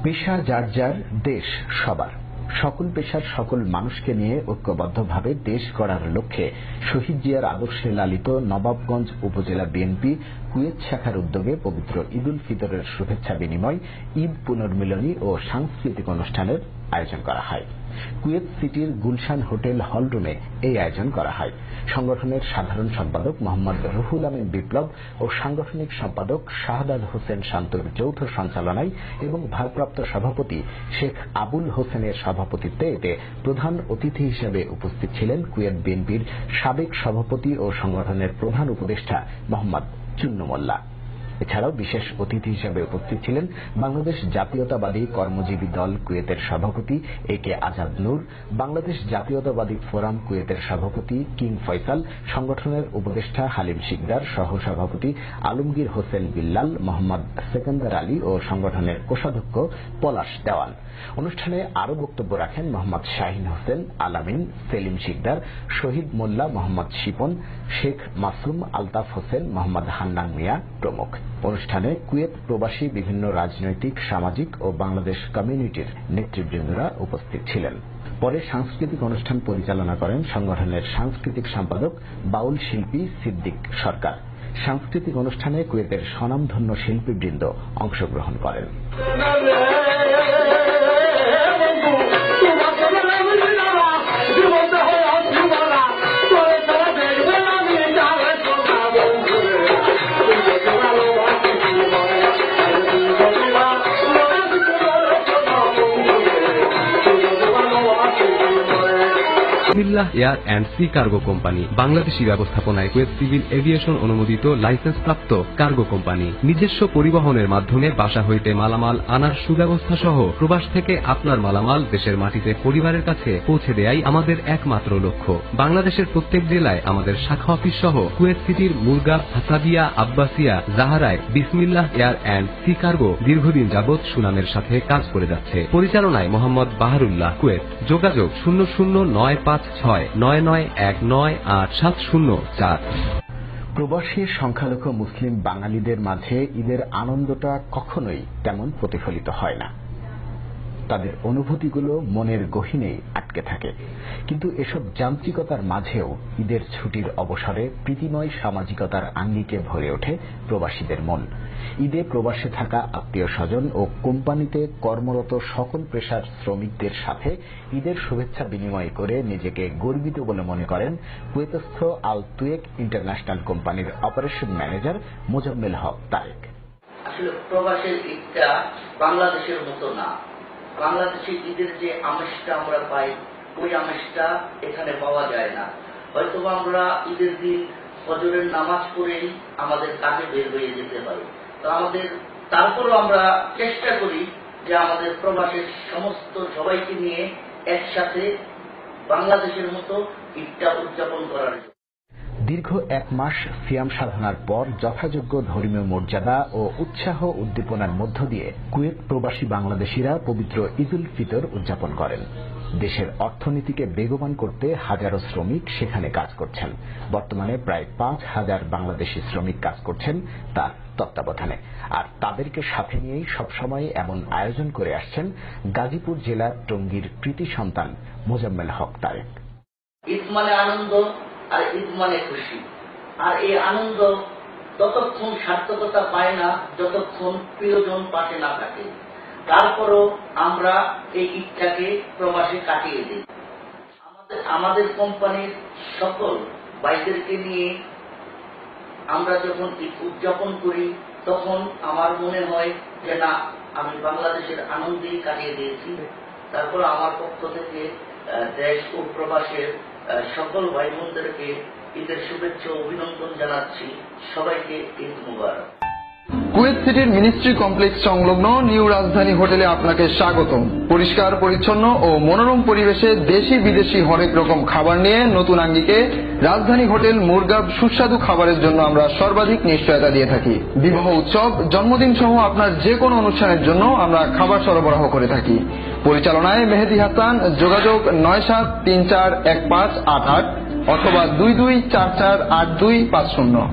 পেশা যার যার, দেশ সবার। সকল পেশার সকল মানুষকে নিয়ে ঐক্যবদ্ধভাবে দেশ গড়ার লক্ষ্যে শহীদ জিয়ার আদর্শে লালিত নবাবগঞ্জ উপজেলা বিএনপি কুয়েত শাখার উদ্যোগে পবিত্র ঈদ উল ফিতরের শুভেচ্ছা বিনিময়, ঈদ পুনর্মিলনী ও সাংস্কৃতিক অনুষ্ঠানের আয়োজন করা হয়। কুয়েত সিটির গুলশান হোটেল হলরুমে এই আয়োজন করা হয়। সংগঠনের সাধারণ সম্পাদক মোহাম্মদ রুহুল আমিন বিপ্লব ও সাংগঠনিক সম্পাদক শাহাদাত হোসেন শান্তর যৌথ সঞ্চালনায় এবং ভারপ্রাপ্ত সভাপতি শেখ আবুল হোসেনের সভাপতিত্বে এতে প্রধান অতিথি হিসেবে উপস্থিত ছিলেন কুয়েত বিএনপির সাবেক সভাপতি ও সংগঠনের প্রধান উপদেষ্টা মোহাম্মদ চুন্নু মোল্লা। এছাড়াও বিশেষ অতিথি হিসেবে উপস্থিত ছিলেন বাংলাদেশ জাতীয়তাবাদী কর্মজীবী দল কুয়েতের সভাপতি এ কে আজাদ নূর, বাংলাদেশ জাতীয়তাবাদী ফোরাম কুয়েতের সভাপতি কিং ফয়সাল, সংগঠনের উপদেষ্টা হালিম শিকদার, সহ সভাপতি আলমগীর হোসেন বিল্লাল, মোহাম্মদ সেকেন্দার আলী ও সংগঠনের কোষাধ্যক্ষ পলাশ দেওয়ান। অনুষ্ঠানে আরও বক্তব্য রাখেন মোহাম্মদ শাহিন হোসেন, আলামিন, সেলিম শিকদার, শহীদ মোল্লা, মোহাম্মদ শিপন, শেখ মাসুম, আলতাফ হোসেন, মোহাম্মদ হান্নান মিয়া প্রমুখ। অনুষ্ঠানে কুয়েত প্রবাসী বিভিন্ন রাজনৈতিক, সামাজিক ও বাংলাদেশ কমিউনিটির নেতৃবৃন্দরা উপস্থিত ছিলেন। পরে সাংস্কৃতিক অনুষ্ঠান পরিচালনা করেন সংগঠনের সাংস্কৃতিক সম্পাদক বাউল শিল্পী সিদ্দিক সরকার। সাংস্কৃতিক অনুষ্ঠানে কুয়েতের স্বনামধন্য শিল্পীবৃন্দ অংশগ্রহণ করেন। Bismillah air and sea cargo company Bangladeshi ব্যবস্থাপনায় কুয়েত সিভিল এভিয়েশন অনুমোদিত লাইসেন্সপ্রাপ্ত কার্গো কোম্পানি। নিজস্ব পরিবহনের মাধ্যমে বাসা হইতে মালামাল আনার সুব্যবস্থা সহ প্রবাস থেকে আপনার মালামাল দেশের মাটিতে পরিবারের কাছে পৌঁছে দেয়াই আমাদের একমাত্র লক্ষ্য। বাংলাদেশের প্রত্যেক জেলায় আমাদের শাখা অফিস সহ কুয়েত সিটির মুরগাব, হাসাবিয়া, আব্বাসিয়া, জাহারায় বিসমিল্লাহ এয়ার অ্যান্ড সি কার্গো দীর্ঘদিন যাবৎ সুনামের সাথে কাজ করে যাচ্ছে। পরিচালনায় মোহাম্মদ বাহারুল্লাহ, কুয়েত। যোগাযোগ 00956991987004। প্রবাসী সংখ্যালঘু মুসলিম বাঙালিদের মাঝে ঈদের আনন্দটা কখনোই তেমন প্রতিফলিত হয় না। তাদের অনুভূতিগুলো মনের গহীনেই আটকে থাকে। কিন্তু এসব যান্ত্রিকতার মাঝেও ঈদের ছুটির অবসরে প্রীতিময় সামাজিকতার আঙ্গিকে ভরে ওঠে প্রবাসীদের মন। ঈদে প্রবাসে থাকা আত্মীয় স্বজন ও কোম্পানিতে কর্মরত সকল পেশার শ্রমিকদের সাথে ঈদের শুভেচ্ছা বিনিময় করে নিজেকে গর্বিত বলে মনে করেন কুয়েতস্থ আল তুয়েক ইন্টারন্যাশনাল কোম্পানির অপারেশন ম্যানেজার মোজাম্মেল হক তারেক। আসলে প্রবাসের ঈদটা বাংলাদেশের মতো না। বাংলাদেশের ঈদের যে আমেজটা আমরা পাই, ওই আমেজটা এখানে পাওয়া যায় না। হয়তো আমরা ঈদের দিন ফজরের নামাজ পড়েই আমাদের কাজে বের হয়ে যেতে হয়। তো আমাদের তারপরও আমরা চেষ্টা করি যে আমাদের প্রবাসের সমস্ত সবাইকে নিয়ে একসাথে বাংলাদেশের মতো ঈদটা উদযাপন করার জন্য। দীর্ঘ এক মাস সিয়াম সাধনার পর যথাযোগ্য ধর্মীয় মর্যাদা ও উৎসাহ উদ্দীপনার মধ্য দিয়ে কুয়েত প্রবাসী বাংলাদেশিরা পবিত্র ঈদ উল ফিতর উদযাপন করেন। দেশের অর্থনীতিকে বেগবান করতে হাজারো শ্রমিক সেখানে কাজ করছেন। বর্তমানে প্রায় 5,000 বাংলাদেশি শ্রমিক কাজ করছেন তার তত্ত্বাবধানে। আর তাদেরকে সাথে নিয়েই সবসময় এমন আয়োজন করে আসছেন গাজীপুর জেলার টঙ্গীর কৃতি সন্তান মোজাম্মেল হক তারেক। ঈদ মানে আনন্দ, আর ঈদ মানে খুশি। আর এই আনন্দ ততক্ষণ সার্থকতা পায় না যতক্ষণ প্রিয়জন পাশে না থাকে। তারপরও আমরা এই ঈদটাকে প্রবাসে কাটিয়ে দিই। আমাদের কোম্পানির সকল ভাইদেরকে নিয়ে আমরা যখন ঈদ উদযাপন করি, তখন আমার মনে হয় যে না, আমি বাংলাদেশের আনন্দেই কাটিয়ে দিয়েছি। তারপর আমার পক্ষ থেকে দেশ ও প্রবাসের সকল ভাই বোনদেরকে ঈদের শুভেচ্ছা অভিনন্দন জানাচ্ছি। সবাইকে ঈদ মুবারক। কুয়েত সিটির মিনিস্ট্রি কমপ্লেক্স সংলগ্ন নিউ রাজধানী হোটেলে আপনাকে স্বাগতম। পরিষ্কার পরিচ্ছন্ন ও মনোরম পরিবেশে দেশি বিদেশি হরেক রকম খাবার নিয়ে নতুন আঙ্গিকে রাজধানী হোটেল মুরগাব সুস্বাদু খাবারের জন্য আমরা সর্বাধিক নিশ্চয়তা দিয়ে থাকি। বিবাহ উৎসব, জন্মদিন সহ আপনার যে কোনো অনুষ্ঠানের জন্য আমরা খাবার সরবরাহ করে থাকি। পরিচালনায় মেহেদি হাসান। যোগাযোগ 9734151588 অথবা 22448250।